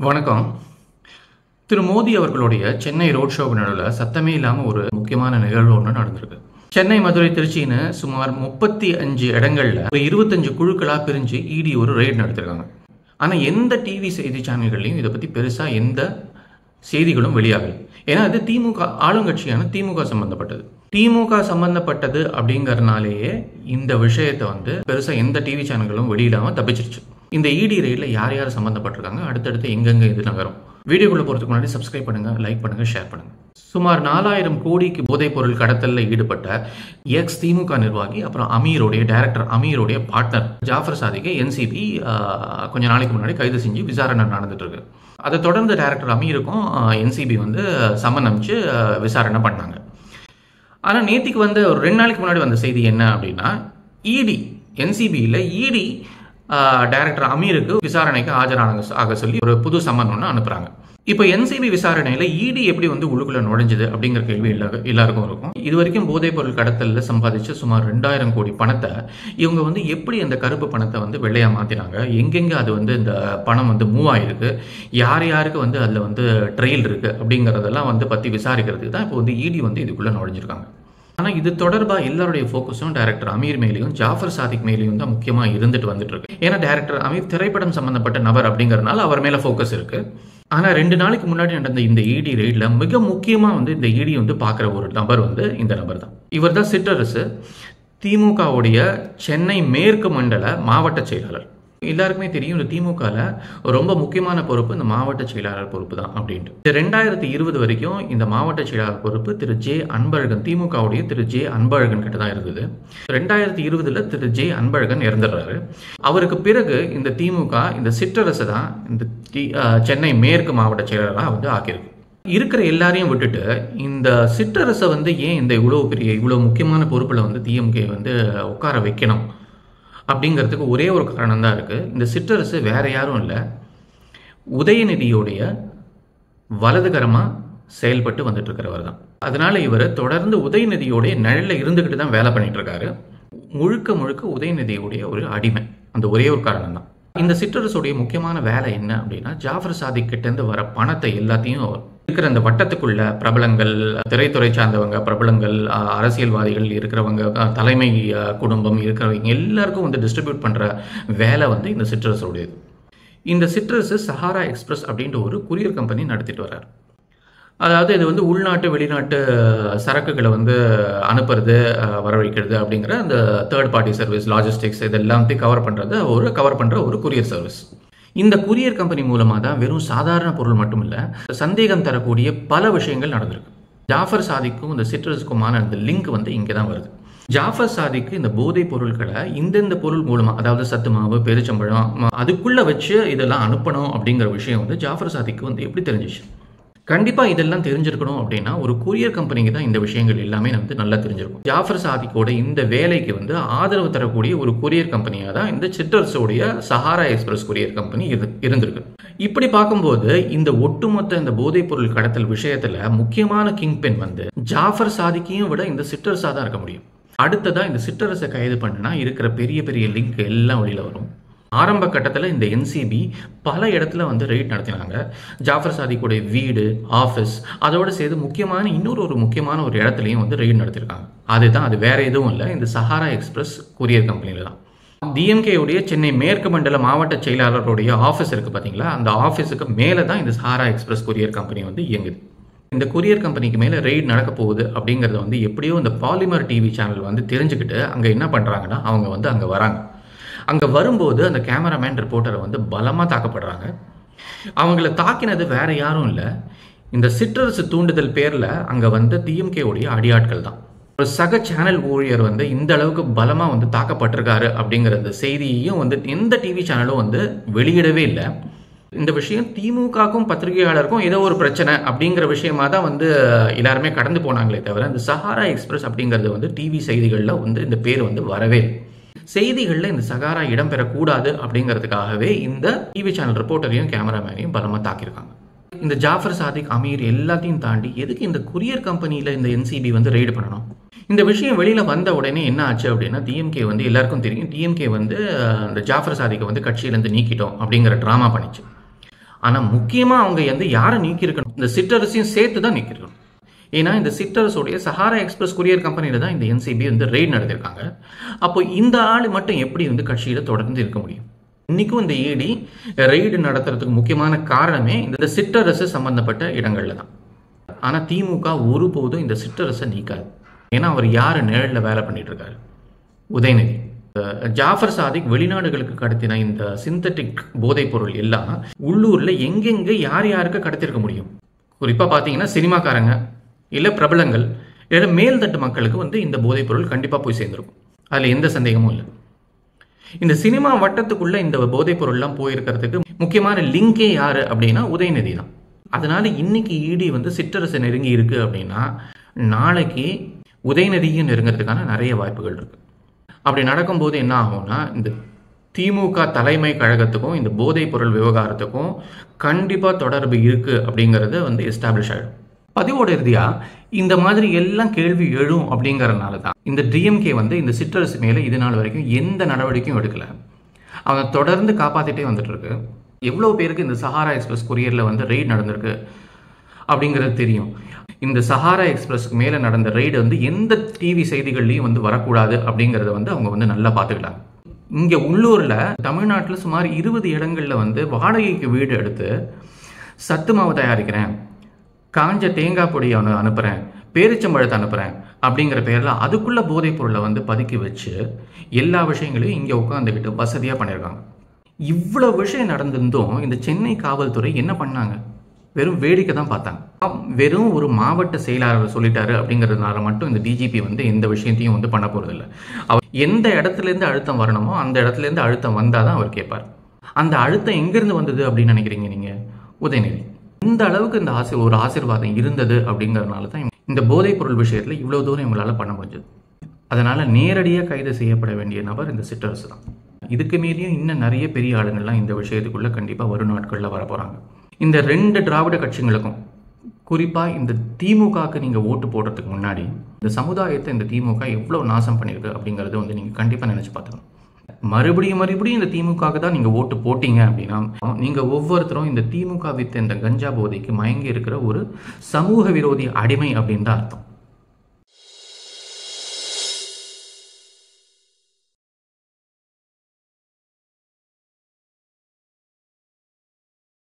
வணக்கம். திரு மோடி அவர்களுடைய சென்னை ரோட் ஷோவுக்கு நடுவில் சத்தமே இல்லாமல் ஒரு முக்கியமான நிகழ்வு ஒன்று நடந்திருக்கு. சென்னை, மதுரை, திருச்சின்னு சுமார் 35 இடங்கள்ல ஒரு 25 குழுக்களாக பிரிஞ்சு இடி ஒரு ரெய்டு நடத்திருக்காங்க. ஆனால் எந்த டிவி செய்தி சேனல்கள்லையும் இதை பற்றி பெருசாக எந்த செய்திகளும் வெளியாகலை. ஏன்னா அது திமுக ஆளுங்கட்சியான திமுக சம்பந்தப்பட்டது. திமுக சம்பந்தப்பட்டது அப்படிங்கறதுனாலேயே இந்த விஷயத்தை பெருசாக எந்த டிவி சேனல்களும் வெளியிடாமல் தப்பிச்சிருச்சு. இந்த இடி ரெய்டில் யார் யார் சம்பந்தப்பட்டிருக்காங்க, அடுத்தடுத்து எங்கெங்க இது நகரும். வீடியோக்குள்ள போகிறதுக்கு முன்னாடி சப்ஸ்கிரைப் பண்ணுங்க, லைக் பண்ணுங்க, ஷேர் பண்ணுங்க. சுமார் 4000 கோடிக்கு போதைப் பொருள் கடத்தலில் ஈடுபட்ட எக்ஸ் திமுக நிர்வாகி, அப்புறம் டைரக்டர் அமீருடைய பார்ட்னர் ஜாஃபர் சாதிக்கை என்சிபி கொஞ்ச நாளைக்கு முன்னாடி கைது செஞ்சு விசாரணை நடந்துட்டு இருக்கு. அதை தொடர்ந்து டைரக்டர் அமீருக்கும் என்சிபி சம்மன் அனுப்பிச்சு விசாரணை பண்ணாங்க. ஆனால் நேத்திக்கு ஒரு 2 நாளைக்கு முன்னாடி வந்த செய்தி என்ன அப்படின்னா, இடி என்சிபியில் இடி டைரக்டர் அமீருக்கு விசாரணைக்கு ஆக சொல்லி ஒரு புது சம்மன் ஒன்று அனுப்புறாங்க. இப்போ என்சிபி விசாரணையில் இடி எப்படி உள்ளுக்குள்ள நுழைஞ்சது அப்படிங்கிற கேள்வி எல்லாருக்கும் இருக்கும். இது வரைக்கும் போதைப் பொருள் கடத்தலில் சம்பாதிச்சு சுமார் 2000 கோடி பணத்தை இவங்க எப்படி அந்த கருப்பு பணத்தை வெள்ளையா மாத்தினாங்க, எங்கெங்க அது இந்த பணம் மூவ் ஆயிருக்கு, யார் யாருக்கு அதில் ட்ரெயில் இருக்கு அப்படிங்கிறதெல்லாம் பற்றி விசாரிக்கிறதுக்கு தான் இப்போ இடி இதுக்குள்ள நுழைஞ்சிருக்காங்க. ஆனால் இது தொடர்பாக எல்லாருடைய ஃபோக்கஸும் டைரக்டர் அமீர் மேலேயும் ஜாஃபர் சாதிக் மேலேயும் தான் முக்கியமாக வந்துட்டு இருக்கு. ஏன்னா டைரக்டர் அமீர் திரைப்படம் சம்பந்தப்பட்ட நபர் அப்படிங்கிறதுனால அவர் மேலே ஃபோக்கஸ் இருக்கு. ஆனால் 2 நாளைக்கு முன்னாடி நடந்த இந்த இடி ரெய்டில் மிக முக்கியமாக இந்த இடி பார்க்குற ஒரு நபர் இந்த நபர் தான். இவர் தான் சிற்றரசு, திமுகவுடைய சென்னை மேற்கு மண்டல மாவட்ட செயலாளர். எல்லாருக்குமே தெரியும் இந்த திமுகவில் ரொம்ப முக்கியமான பொறுப்பு இந்த மாவட்ட செயலாளர் பொறுப்பு தான் அப்படின்ட்டு. 2020 வரைக்கும் இந்த மாவட்ட செயலாளர் பொறுப்பு திரு ஜே அன்பழகன், திமுகவுடைய திரு ஜே அன்பழகன் கிட்ட தான் இருந்தது. 2020 திரு ஜே அன்பழகன் இறந்துடுறாரு. அவருக்கு பிறகு இந்த திமுக இந்த சிற்றரசு தான் இந்த சென்னை மேற்கு மாவட்ட செயலாளராக ஆக்கியிருக்கு. இருக்கிற எல்லாரையும் விட்டுட்டு இந்த சிற்றரசை ஏன் இந்த இவ்வளவு முக்கியமான பொறுப்பில் டிஎம்கே உட்கார வைக்கணும் அப்படிங்கிறதுக்கு ஒரே ஒரு காரணம் தான் இருக்குது. இந்த சிற்றரசு வேற யாரும் இல்லை, உதயநிதியோடைய வலதுகரமாக செயல்பட்டு வந்துட்டு இருக்கிறவர் தான். அதனால இவர் தொடர்ந்து உதயநிதியோடைய நிழலில் இருந்துக்கிட்டு தான் வேலை பண்ணிட்டு இருக்காரு. முழுக்க முழுக்க உதயநிதியோடைய ஒரு அடிமை. அந்த ஒரே ஒரு காரணம் தான். இந்த சிற்றரசுடைய முக்கியமான வேலை என்ன அப்படின்னா, ஜாஃபர் சாதிக் கிட்டேருந்து வர பணத்தை எல்லாத்தையும் இருக்கிற அந்த வட்டத்துக்குள்ள பிரபலங்கள், திரைத்துறை சார்ந்தவங்க, பிரபலங்கள், அரசியல்வாதிகள் இருக்கிறவங்க, தலைமை குடும்பம் இருக்கிறவங்க எல்லாருக்கும் டிஸ்ட்ரிபியூட் பண்ற வேலை இந்த சிற்றரசுடையது. இந்த சிற்றரசு சஹாரா எக்ஸ்பிரஸ் அப்படின்ற ஒரு குரியர் கம்பெனி நடத்திட்டு வர்றாரு. அதாவது இது உள்நாட்டு வெளிநாட்டு சரக்குகளை அனுப்புறது, வரவழைக்கிறது அப்படிங்கிற அந்த தேர்ட் பார்ட்டி சர்வீஸ், லாஜிஸ்டிக்ஸ் இதெல்லாம் கவர் பண்ற ஒரு குரியர் சர்வீஸ். இந்த குரியர் கம்பெனி மூலமாக தான் வெறும் சாதாரண பொருள் மட்டும் இல்லை, சந்தேகம் தரக்கூடிய பல விஷயங்கள் நடந்திருக்கு. ஜாஃபர் சாதிக்கும் இந்த சிற்றரசுக்குமான அந்த லிங்க் இங்கே தான் வருது. ஜாஃபர் சாதிக்கு இந்த போதைப் பொருட்களை இந்தந்த பொருள் மூலமா, அதாவது சத்து மாவு, பெருச்சம்பழம், அதுக்குள்ள வச்சு இதெல்லாம் அனுப்பணும் அப்படிங்கிற விஷயம் ஜாஃபர் சாதிக்கு எப்படி தெரிஞ்சிச்சு? கண்டிப்பா இதெல்லாம் தெரிஞ்சிருக்கணும் அப்படின்னா ஒரு கொரியர் கம்பெனிக்கு தான் இந்த விஷயங்கள் எல்லாமே நல்லா தெரிஞ்சிருக்கும். ஜாஃபர் சாதிக்கோட இந்த வேலைக்கு ஆதரவு தரக்கூடிய ஒரு கொரியர் கம்பெனியா தான் இந்த சிற்றரசுடைய சஹாரா எக்ஸ்பிரஸ் கொரியர் கம்பெனி இருந்திருக்கு. இப்படி பார்க்கும்போது இந்த ஒட்டுமொத்த இந்த போதைப் பொருள் கடத்தல் விஷயத்துல முக்கியமான கிங் பென் ஜாஃபர் சாதிக்கையும் விட இந்த சிற்றரசா தான் இருக்க முடியும். அடுத்ததா இந்த சிற்றரசை கைது பண்ணா இருக்கிற பெரிய பெரிய லிங்க் எல்லாம் வெளியில வரும். ஆரம்ப கட்டத்தில் இந்த என்சிபி பல இடத்துல ரெய்ட் நடத்தினாங்க. ஜாஃபர் சாதிக்குடைய வீடு, ஆஃபீஸ், அதோடு சேர்த்து இன்னொரு முக்கியமான ஒரு இடத்துலையும் ரெய்ட் நடத்திருக்காங்க. அது வேற எதுவும் இல்லை, இந்த சஹாரா எக்ஸ்பிரஸ் கொரியர் கம்பெனியில தான். டிஎம்கேவுடைய சென்னை மேற்கு மண்டல மாவட்ட செயலாளருடைய ஆஃபீஸ் இருக்கு பார்த்தீங்களா, அந்த ஆஃபீஸுக்கு மேலே தான் இந்த சஹாரா எக்ஸ்பிரஸ் கொரியர் கம்பெனி இயங்குது. இந்த கொரியர் கம்பெனிக்கு மேலே ரெய்ட் நடக்க போகுது அப்படிங்கிறத எப்படியோ இந்த பாலிமர் டிவி சேனல் தெரிஞ்சுக்கிட்டு அங்கே என்ன பண்ணுறாங்கன்னா, அவங்க அங்கே வராங்க. அங்கே வரும்போது அந்த கேமராமேன், ரிப்போர்ட்டரை பலமாக தாக்கப்படுறாங்க. அவங்கள தாக்கினது வேற யாரும் இல்லை, இந்த சிற்றரசு தூண்டுதல் பேரில் அங்கே டிஎம்கேவுடைய அடியாட்கள் தான். ஒரு சக சேனல் ஊழியர் இந்த அளவுக்கு பலமாக தாக்கப்பட்டிருக்காரு அப்படிங்கிற அந்த செய்தியையும் எந்த டிவி சேனலும் வெளியிடவே இல்லை. இந்த விஷயம் திமுகவுக்கும் பத்திரிகையாளருக்கும் ஏதோ ஒரு பிரச்சனை அப்படிங்கிற விஷயமா தான் எல்லாருமே கடந்து போனாங்களே தவிர, இந்த சஹாரா எக்ஸ்பிரஸ் அப்படிங்கிறது டிவி செய்திகளில் இந்த பேர் வரவே இல்லை. செய்திகளில் இந்த சஹாரா இடம்பெறக்கூடாது அப்படிங்கிறதுக்காகவே இந்த டிவி சேனல் ரிப்போர்ட்டரையும் கேமராமேனையும் பலமாக தாக்கியிருக்காங்க. இந்த ஜாஃபர் சாதிக், அமீர் எல்லாத்தையும் தாண்டி எதுக்கு இந்த குரியர் கம்பெனியில் இந்த என்சிபி ரெய்டு பண்ணணும்? இந்த விஷயம் வெளியில் வந்த உடனே என்ன ஆச்சு அப்படின்னா, டிஎம்கே எல்லாருக்கும் தெரியும், டிஎம்கே இந்த ஜாஃபர் சாதிக்கை கட்சியிலேருந்து நீக்கிட்டோம் அப்படிங்கிற ட்ராமா பண்ணிச்சு. ஆனால் முக்கியமாக அவங்க யாரை நீக்கியிருக்கணும், இந்த சிற்றரசையும் சேர்த்து தான் நீக்கியிருக்கணும். ஏன்னா இந்த சிற்றரசுடைய சஹாரா எக்ஸ்பிரஸ் கொரியர் கம்பெனியில் தான் இந்த என்சிபி ரெய்ட் நடத்திருக்காங்க. அப்போ இந்த ஆள் மட்டும் எப்படி கட்சியில் தொடர்ந்து இருக்க முடியும்? இன்னைக்கும் இந்த இடி ரெய்டு நடத்துறதுக்கு முக்கியமான காரணமே இந்த சிற்றரசு சம்பந்தப்பட்ட இடங்கள்ல தான். ஆனால் திமுக ஒருபோதும் இந்த சிற்றரசை நீக்காது. ஏன்னா அவர் யார் நிழலில் வேலை பண்ணிட்டு இருக்காரு? உதயநிதி. ஜாஃபர் சாதிக் வெளிநாடுகளுக்கு கடத்தின இந்த சிந்தட்டிக் போதைப் பொருள் எல்லாம் உள்ளூர்ல எங்கெங்க யார் யாருக்கு கடத்திருக்க முடியும்? குறிப்பா பாத்தீங்கன்னா சினிமாக்காரங்க, இல்ல பிரபலங்கள், இல்ல மேல்தட்டு மக்களுக்கு இந்த போதைப் பொருள் கண்டிப்பா போய் சேர்ந்திருக்கும். அதுல எந்த சந்தேகமும் இல்லை. இந்த சினிமா வட்டத்துக்குள்ள இந்த போதைப் பொருள்லாம் போயிருக்கிறதுக்கு முக்கியமான லிங்கே யாரு அப்படின்னா உதயநிதி தான். அதனால இன்னைக்கு இடி சிற்றரசு நெருங்கி இருக்கு அப்படின்னா நாளைக்கு உதயநிதியும் நெருங்கிறதுக்கான நிறைய வாய்ப்புகள் இருக்கு. அப்படி நடக்கும்போது என்ன ஆகும்னா இந்த திமுக தலைமை கழகத்துக்கும் இந்த போதைப் பொருள் விவகாரத்துக்கும் கண்டிப்பா தொடர்பு இருக்கு அப்படிங்கறது எஸ்டாப்ளிஷ் ஆயிடும். பதிவோட இறுதியா இந்த மாதிரி எல்லாம் கேள்வி எழும் அப்படிங்கறதுனால தான் இந்த டிஎம்கே இந்த சிற்றரசு மேல இது நாள் வரைக்கும் எந்த நடவடிக்கையும் எடுக்கல. அவங்க தொடர்ந்து காப்பாத்திட்டே வந்துட்டு இருக்கு. எவ்வளவு பேருக்கு இந்த சஹாரா எக்ஸ்பிரஸ் கொரியர்ல ரெய்ட் நடந்திருக்கு அப்படிங்கிறது தெரியும். இந்த சஹாரா எக்ஸ்பிரஸ்க்கு மேல நடந்த ரெய்டு எந்த டிவி செய்திகள்லையும் வரக்கூடாது அப்படிங்கறத அவங்க நல்லா பார்த்துக்கிட்டாங்க. இங்க உள்ளூர்ல தமிழ்நாட்டில் சுமார் 20 இடங்கள்ல வாடகைக்கு வீடு எடுத்து சத்து மாவு தயாரிக்கிறேன், காஞ்ச தேங்காய் பொடி அனுப்புறேன், பேரிச்சம்பழத்தை அனுப்புறேன் அப்படிங்கிற பேர்ல அதுக்குள்ள போதைப் பொருளை பதுக்கி வச்சு எல்லா விஷயங்களையும் இங்க உட்காந்துக்கிட்டு வசதியா பண்ணியிருக்காங்க. இவ்வளவு விஷயம் நடந்திருந்தும் இந்த சென்னை காவல்துறை என்ன பண்ணாங்க? வெறும் வேடிக்கை தான் பார்த்தாங்க. வெறும் ஒரு மாவட்ட செயலாளர் சொல்லிட்டாரு அப்படிங்கிறதுனால மட்டும் இந்த டிஜிபி எந்த விஷயத்தையும் பண்ண போறது இல்லை. அவர் எந்த இடத்துல இருந்து அழுத்தம் வரணுமோ அந்த இடத்துல இருந்து அழுத்தம் வந்தாதான் அவர் கேட்பார். அந்த அழுத்தம் எங்கிருந்து வந்தது அப்படின்னு நினைக்கிறீங்க நீங்க? உதயநிதி. இந்த அளவுக்கு இந்த ஒரு ஆசீர்வாதம் இருந்தது அப்படிங்கறதுனால தான் இந்த போதைப் பொருள் விஷயத்துல இவ்வளவு தூரம் இவங்களால பண்ண முடிஞ்சது. அதனால நேரடியாக கைது செய்யப்பட வேண்டிய நபர் இந்த சிற்றரசு தான். இதுக்கு மீறியும் இன்னும் நிறைய பெரிய ஆளுங்கள்லாம் இந்த விஷயத்துக்குள்ள கண்டிப்பா வரும் நாட்கள்ல வர போறாங்க. இந்த 2 திராவிட கட்சிகளுக்கும், குறிப்பா இந்த திமுகவுக்கு நீங்க ஓட்டு போடுறதுக்கு முன்னாடி இந்த சமுதாயத்தை இந்த திமுக எவ்வளவு நாசம் பண்ணிருக்கு அப்படிங்கறது நீங்க கண்டிப்பா நினைச்சு பார்த்துக்கணும். மறுபடியும் இந்த திமுகவுக்கு தான் நீங்க ஓட்டு போட்டீங்க அப்படின்னா நீங்க ஒவ்வொருத்தரும் இந்த திமுக வித்த இந்த கஞ்சா போதைக்கு மயங்கி இருக்கிற ஒரு சமூக விரோதி அடிமை அப்படின்னு தான் அர்த்தம்.